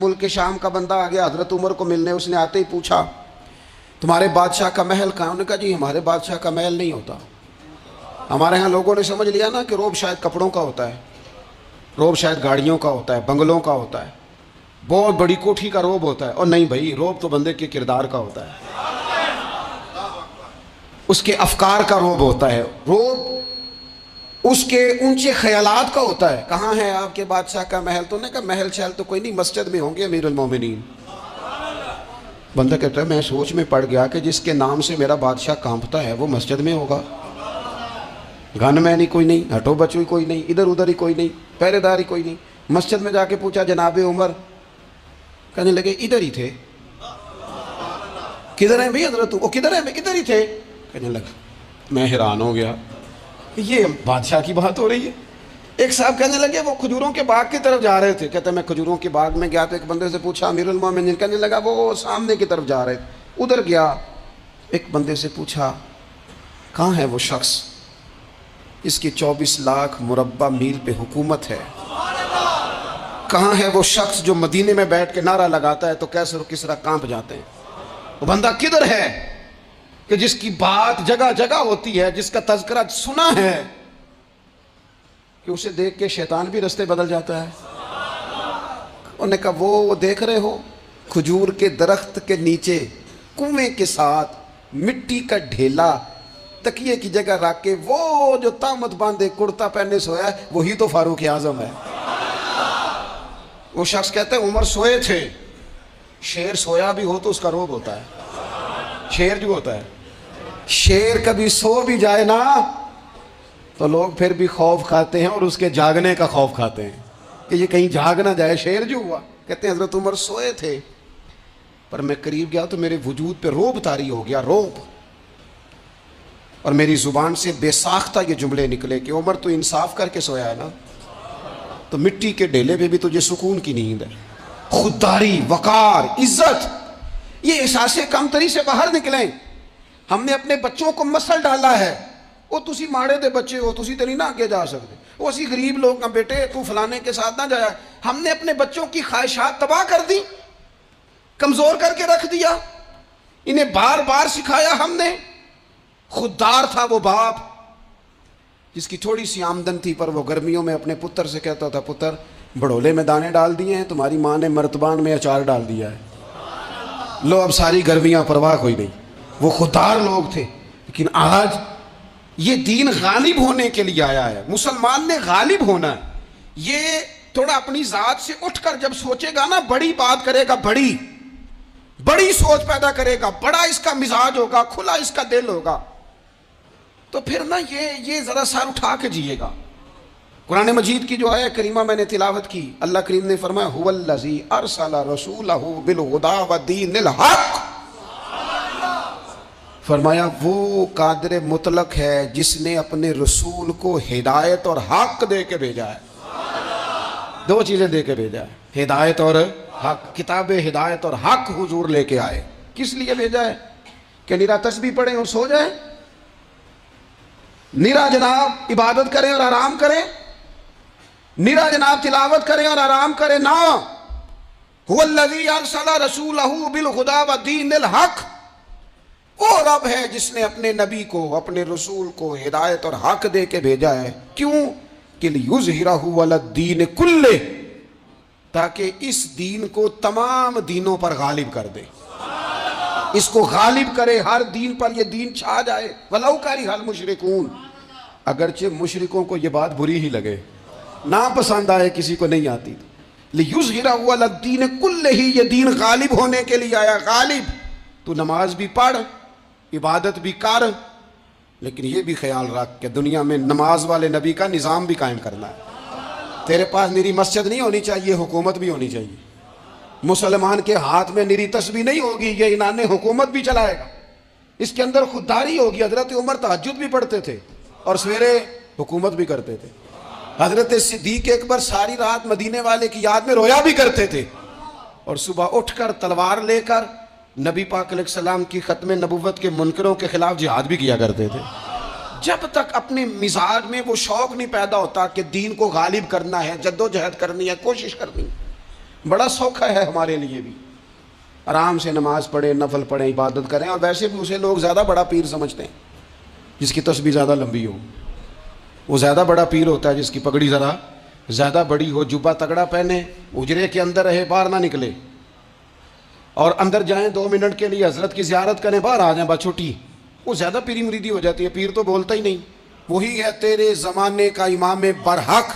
ملک کے شام کا بندہ آ گیا حضرت عمر کو ملنے. اس نے آتے ہی پوچھا تمہارے بادشاہ کا محل کہاں؟ انہوں نے کہا جی ہمارے بادشاہ کا محل نہیں ہوتا. ہمارے ہاں لوگوں نے سمجھ لیا نا کہ روب شاید کپڑوں کا ہوتا ہے، روب شاید گاڑیوں کا ہوتا ہے، بنگلوں کا ہوتا ہے، بہت بڑی کوٹھی کا روب ہوتا ہے. اور نہیں بھائی، روب تو بندے کے کردار کا ہوتا ہے، اس کے افکار کا روب ہوتا ہے. روب اس کے اونچے خیالات کا ہوتا ہے. کہاں ہے آپ کے بادشاہ کا محل؟ تو نے کہا محل شہل تو کوئی نہیں، مسجد میں ہوں گے امیر المومنین. بندہ کہتا ہے میں سوچ میں پڑ گیا کہ جس کے نام سے میرا بادشاہ کانپتا ہے وہ مسجد میں ہوگا. گن میں نہیں کوئی نہیں، ہٹو بچوئی کوئی نہیں، ادھر ادھر ہی کوئی نہیں، پہرے دار ہی کوئی نہیں. مسجد میں جا کے پوچھا جناب عمر، کہنے لگے ادھر ہی تھے. کدھر ہیں بھائی حضرت؟ وہ کدھر ہیں بھائی؟ کدھر ہی تھے. کہنے لگا میں حیران ہو گیا یہ بادشاہ کی بات ہو رہی ہے. ایک صاحب کہنے لگے وہ کھجوروں کے باغ کی طرف جا رہے تھے. کہتے ہیں میں کھجوروں کے باغ میں گیا تو ایک بندے سے پوچھا امیر المومنین. کہنے لگا وہ سامنے کی طرف جا رہے تھے، ادھر گیا. ایک بندے سے پوچھا کہاں ہے وہ شخص اس کی 24 لاکھ مربع میل پہ حکومت ہے؟ کہاں ہے وہ شخص جو مدینے میں بیٹھ کے نعرہ لگاتا ہے تو کیسر و کسرا کانپ جاتے ہیں؟ وہ بندہ کدھر ہے کہ جس کی بات جگہ جگہ ہوتی ہے، جس کا تذکرہ سنا ہے کہ اسے دیکھ کے شیطان بھی رستے بدل جاتا ہے؟ انہوں نے کہا وہ دیکھ رہے ہو کھجور کے درخت کے نیچے کنویں کے ساتھ مٹی کا ڈھیلا تکیے کی جگہ رکھ کے وہ جو تامت باندھے کرتا پہنے سویا ہے وہی تو فاروق اعظم ہے. وہ شخص کہتے ہیں عمر سوئے تھے. شیر سویا بھی ہو تو اس کا روب ہوتا ہے. شیر جو ہوتا ہے، شیر کبھی سو بھی جائے نا تو لوگ پھر بھی خوف کھاتے ہیں اور اس کے جاگنے کا خوف کھاتے ہیں کہ یہ کہیں جاگ نہ جائے. شیر جو ہوا، کہتے ہیں حضرت عمر سوئے تھے پر میں قریب گیا تو میرے وجود پہ روب طاری ہو گیا، روب. اور میری زبان سے بے ساختہ یہ جملے نکلے کہ عمر تو انصاف کر کے سویا ہے نا، تو مٹی کے ڈھیلے پہ بھی تجھے سکون کی نیند ہے. خودداری، وقار، عزت، یہ احساس کمتری سے باہر نکلیں. ہم نے اپنے بچوں کو مسل ڈالا ہے وہ تسی ماڑے دے بچے ہو، تسی تو نہیں نہ آگے جا سکتے، وہ اسی غریب لوگ کا بیٹے تو فلانے کے ساتھ نہ جایا. ہم نے اپنے بچوں کی خواہشات تباہ کر دی، کمزور کر کے رکھ دیا، انہیں بار بار سکھایا ہم نے. خوددار تھا وہ باپ جس کی تھوڑی سی آمدن تھی پر وہ گرمیوں میں اپنے پتر سے کہتا تھا پتر بڑولے میں دانے ڈال دیے ہیں، تمہاری ماں نے مرتبان میں اچار ڈال دیا ہے، لو اب ساری گرمیاں پرواہ کوئی نہیں. وہ خوددار لوگ تھے. لیکن آج یہ دین غالب ہونے کے لیے آیا ہے. مسلمان نے غالب ہونا ہے. یہ تھوڑا اپنی ذات سے اٹھ کر جب سوچے گا نا، بڑی بات کرے گا، بڑی سوچ پیدا کرے گا، بڑا اس کا مزاج ہوگا، کھلا اس کا دل ہوگا، تو پھر نا یہ ذرا سر اٹھا کے جیے گا. قرآن مجید کی جو آیہ کریمہ میں نے تلاوت کی، اللہ کریم نے فرمایا هو الذی ارسل رسولہ بالہدی ودین الحق. فرمایا وہ قادر مطلق ہے جس نے اپنے رسول کو ہدایت اور حق دے کے بھیجا ہے. دو چیزیں دے کے بھیجا ہے، ہدایت اور حق. کتاب ہدایت اور حق حضور لے کے آئے. کس لیے بھیجا ہے؟ کہ نرا تسبیح پڑھیں اور سو جائیں، نرا جناب عبادت کریں اور آرام کریں، نرا جناب تلاوت کریں اور آرام کریں؟ نا، هو الذی ارسل رسولہ بالہدی ودین الحق. وہ رب ہے جس نے اپنے نبی کو، اپنے رسول کو ہدایت اور حق دے کے بھیجا ہے. کیوں؟ کہ لیظہرہ علی الدین کلہ، تاکہ اس دین کو تمام دینوں پر غالب کر دے، اس کو غالب کرے، ہر دین پر یہ دین چھا جائے. وَلَوْ كَرِهَ الْمُشْرِكُونَ، اگرچہ مشرکوں کو یہ بات بری ہی لگے، ناپسند آئے، کسی کو نہیں آتی. لِيُظْهِرَهُ عَلَى الدِّينِ كُلِّهِ، یہ دین غالب ہونے کے لیے آیا. غالب، تو نماز بھی پڑھ، عبادت بھی کر، لیکن یہ بھی خیال رکھ کہ دنیا میں نماز والے نبی کا نظام بھی قائم کرنا ہے. تیرے پاس نری مسجد نہیں ہونی چاہیے، حکومت بھی ہونی چاہیے. مسلمان کے ہاتھ میں نری تسبیح نہیں ہوگی، یہ انان حکومت بھی چلائے گا. اس کے اندر خودداری ہوگی. حضرت عمر تہجد بھی پڑھتے تھے اور سویرے حکومت بھی کرتے تھے. حضرت صدیق اکبر ساری رات مدینے والے کی یاد میں رویا بھی کرتے تھے اور صبح اٹھ کر تلوار لے کر نبی پاک علیہ السلام کی ختم نبوت کے منکروں کے خلاف جہاد بھی کیا کرتے تھے. جب تک اپنے مزاج میں وہ شوق نہیں پیدا ہوتا کہ دین کو غالب کرنا ہے، جد و جہد کرنی ہے، کوشش کرنی ہے، بڑا سوکھا ہے ہمارے لیے بھی، آرام سے نماز پڑھیں، نفل پڑھیں، عبادت کریں. اور ویسے بھی اسے لوگ زیادہ بڑا پیر سمجھتے ہیں جس کی تسبیح زیادہ لمبی ہو. وہ زیادہ بڑا پیر ہوتا ہے جس کی پگڑی ذرا زیادہ بڑی ہو، جبہ تگڑا پہنے، اجرے کے اندر رہے، باہر نہ نکلے، اور اندر جائیں 2 منٹ کے لیے حضرت کی زیارت کریں، باہر آ جائیں، بات چھوٹی. وہ زیادہ پیری مریدی ہو جاتی ہے. پیر تو بولتا ہی نہیں. وہی ہے تیرے زمانے کا امام برحق.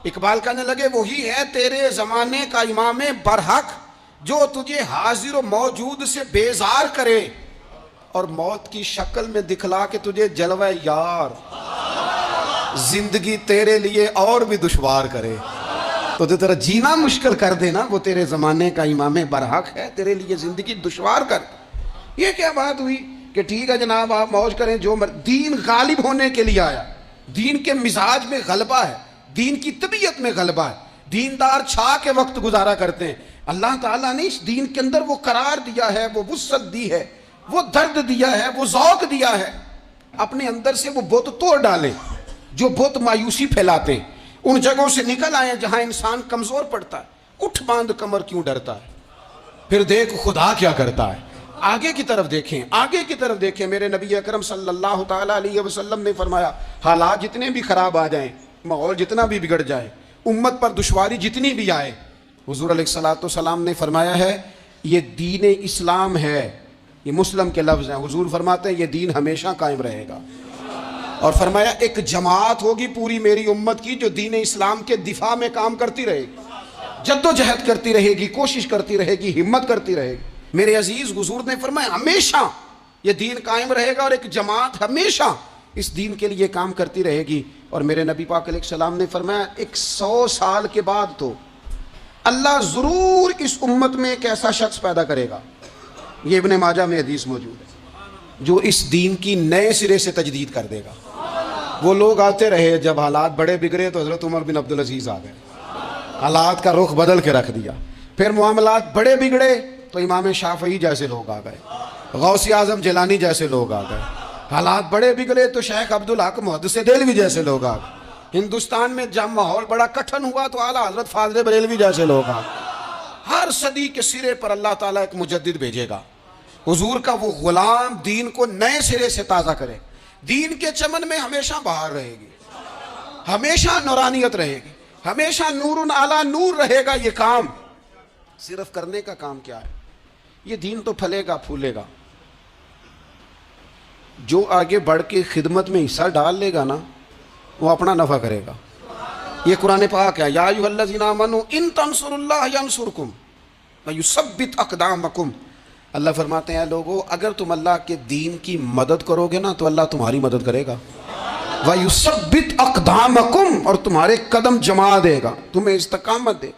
اقبال کہنے لگے وہی ہے تیرے زمانے کا امام برحق جو تجھے حاضر و موجود سے بیزار کرے اور موت کی شکل میں دکھلا کے تجھے جلوہ یار زندگی تیرے لیے اور بھی دشوار کرے. تو جو تیرا جینا مشکل کر دے نا، وہ تیرے زمانے کا امام برحق ہے، تیرے لیے زندگی دشوار کر. یہ کیا بات ہوئی کہ ٹھیک ہے جناب آپ موج کریں جو دین غالب ہونے کے لیے آیا. دین کے مزاج میں غلبہ ہے، دین کی طبیعت میں غلبہ ہے. دیندار چھا کے وقت گزارا کرتے ہیں. اللہ تعالیٰ نے اس دین کے اندر وہ قرار دیا ہے، وہ وسعت دی ہے، وہ درد دیا ہے، وہ ذوق دیا ہے. اپنے اندر سے وہ بت توڑ ڈالیں جو بت مایوسی پھیلاتے ہیں. ان جگہوں سے نکل آئیں جہاں انسان کمزور پڑتا ہے. اٹھ باندھ کمر کیوں ڈرتا ہے، پھر دیکھ خدا کیا کرتا ہے. آگے کی طرف دیکھیں، آگے کی طرف دیکھیں. میرے نبی اکرم صلی اللہ تعالیٰ علیہ وسلم نے فرمایا حالات جتنے بھی خراب آ جائیں، ماحول جتنا بھی بگڑ جائے، امت پر دشواری جتنی بھی آئے، حضور علیہ الصلوۃ والسلام نے فرمایا ہے یہ دین اسلام ہے. یہ مسلم کے لفظ ہیں. حضور فرماتے ہیں یہ دین ہمیشہ قائم رہے گا. اور فرمایا ایک جماعت ہوگی پوری میری امت کی جو دین اسلام کے دفاع میں کام کرتی رہے گی، جد و جہد کرتی رہے گی، کوشش کرتی رہے گی، ہمت کرتی رہے گی. میرے عزیز حضور نے فرمایا ہمیشہ یہ دین قائم رہے گا اور ایک جماعت ہمیشہ اس دین کے لیے کام کرتی رہے گی. اور میرے نبی پاک علیہ السلام نے فرمایا 100 سال کے بعد تو اللہ ضرور اس امت میں ایک ایسا شخص پیدا کرے گا، یہ ابن ماجہ میں حدیث موجود ہے، جو اس دین کی نئے سرے سے تجدید کر دے گا. وہ لوگ آتے رہے، جب حالات بڑے بگڑے تو حضرت عمر بن عبدالعزیز آ گئے، حالات کا رخ بدل کے رکھ دیا. پھر معاملات بڑے بگڑے تو امام شافعی جیسے لوگ آ گئے، غوث اعظم جیلانی جیسے لوگ آ گئے. حالات بڑے بگڑے تو شیخ عبدالحق محدث دہلوی جیسے لوگ آ گئے. ہندوستان میں جب ماحول بڑا کٹھن ہوا تو اعلیٰ حضرت فاضل بریلوی جیسے لوگ آ گئے. ہر صدی کے سرے پر اللہ تعالیٰ ایک مجدد بھیجے گا. حضور کا وہ غلام دین کو نئے سرے سے تازہ کرے. دین کے چمن میں ہمیشہ بہار رہے گی، ہمیشہ نورانیت رہے گی، ہمیشہ نور اعلیٰ نور رہے گا. یہ کام صرف کرنے کا کام کیا ہے؟ یہ دین تو پھلے گا پھولے گا. جو آگے بڑھ کے خدمت میں حصہ ڈال لے گا نا، وہ اپنا نفع کرے گا. یہ قرآن پاک ہے، یا ایھا الذین آمنوا ان تنصروا اللہ ینصرکم ویثبت اقدامکم. اللہ فرماتے ہیں لوگو اگر تم اللہ کے دین کی مدد کرو گے نا تو اللہ تمہاری مدد کرے گا. ویثبت اقدامکم، اور تمہارے قدم جما دے گا، تمہیں استقامت دے.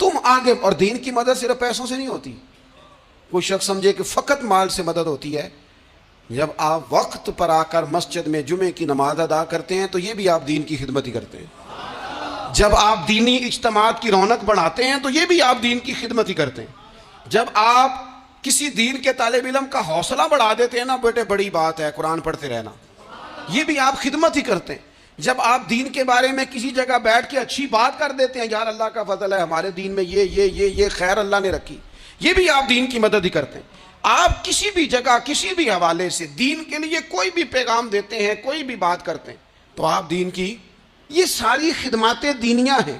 تم آگے، اور دین کی مدد صرف پیسوں سے نہیں ہوتی. کوئی شخص سمجھے کہ فقط مال سے مدد ہوتی ہے. جب آپ وقت پر آ کر مسجد میں جمعے کی نماز ادا کرتے ہیں تو یہ بھی آپ دین کی خدمت ہی کرتے ہیں. جب آپ دینی اجتماعات کی رونق بڑھاتے ہیں تو یہ بھی آپ دین کی خدمت ہی کرتے ہیں. جب آپ کسی دین کے طالب علم کا حوصلہ بڑھا دیتے ہیں نا، بیٹے بڑی بات ہے قرآن پڑھتے رہنا، یہ بھی آپ خدمت ہی کرتے ہیں. جب آپ دین کے بارے میں کسی جگہ بیٹھ کے اچھی بات کر دیتے ہیں، یار اللہ کا فضل ہے ہمارے دین میں یہ خیر اللہ نے رکھی، یہ بھی آپ دین کی مدد ہی کرتے ہیں. آپ کسی بھی جگہ کسی بھی حوالے سے دین کے لیے کوئی بھی پیغام دیتے ہیں، کوئی بھی بات کرتے ہیں تو آپ دین کی، یہ ساری خدماتیں دینیاں ہیں،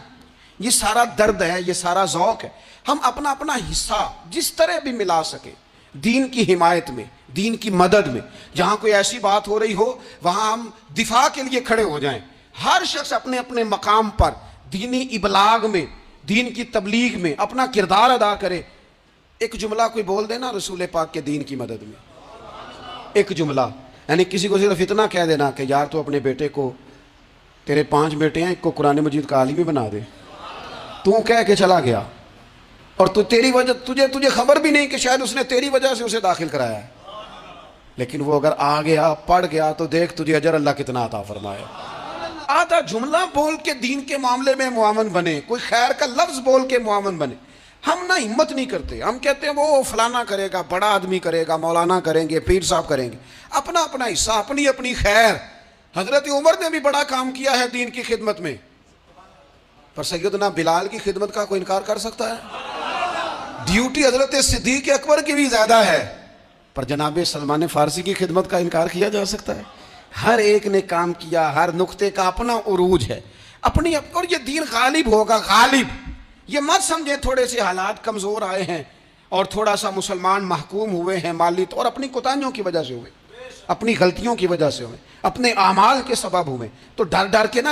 یہ سارا درد ہے، یہ سارا ذوق ہے. ہم اپنا اپنا حصہ جس طرح بھی ملا سکے دین کی حمایت میں، دین کی مدد میں. جہاں کوئی ایسی بات ہو رہی ہو وہاں ہم دفاع کے لیے کھڑے ہو جائیں. ہر شخص اپنے اپنے مقام پر دینی ابلاغ میں، دین کی تبلیغ میں اپنا کردار ادا کرے. ایک جملہ کوئی بول دینا رسول پاک کے دین کی مدد میں، ایک جملہ، یعنی کسی کو صرف اتنا کہہ دینا کہ یار تو اپنے بیٹے کو، تیرے 5 بیٹے ہیں، ایک کو قرآن مجید کا عالم بنا دے. تو کہہ کے چلا گیا اور تو تیری وجہ تجھے خبر بھی نہیں کہ شاید اس نے تیری وجہ سے اسے داخل کرایا ہے. لیکن وہ اگر آ گیا، پڑھ گیا تو دیکھ تجھے اجر اللہ کتنا عطا فرمائے. آدھا جملہ بول کے دین کے معاملے میں معاون بنے، کوئی خیر کا لفظ بول کے معاون بنے. ہم نہ ہمت نہیں کرتے، ہم کہتے ہیں وہ فلانا کرے گا، بڑا آدمی کرے گا، مولانا کریں گے، پیر صاحب کریں گے. اپنا اپنا حصہ، اپنی اپنی خیر. حضرت عمر نے بھی بڑا کام کیا ہے دین کی خدمت میں. پر سیدنا بلال کی خدمت کا کوئی انکار کر سکتا ہے؟ ڈیوٹی حضرت صدیق اکبر کی بھی زیادہ ہے، پر جناب سلمان فارسی کی خدمت کا انکار کیا جا سکتا ہے؟ ہر ایک نے کام کیا، ہر نقطے کا اپنا عروج ہے، اپنی، اور یہ دین غالب ہوگا، غالب۔ یہ مت سمجھیں تھوڑے سے حالات کمزور آئے ہیں اور تھوڑا سا مسلمان محکوم ہوئے ہیں مالی طور، اپنی کوتاہیوں کی وجہ سے ہوئے، اپنی غلطیوں کی وجہ سے ہوئے، اپنے اعمال کے سبب ہوئے، تو ڈر ڈر کے نہ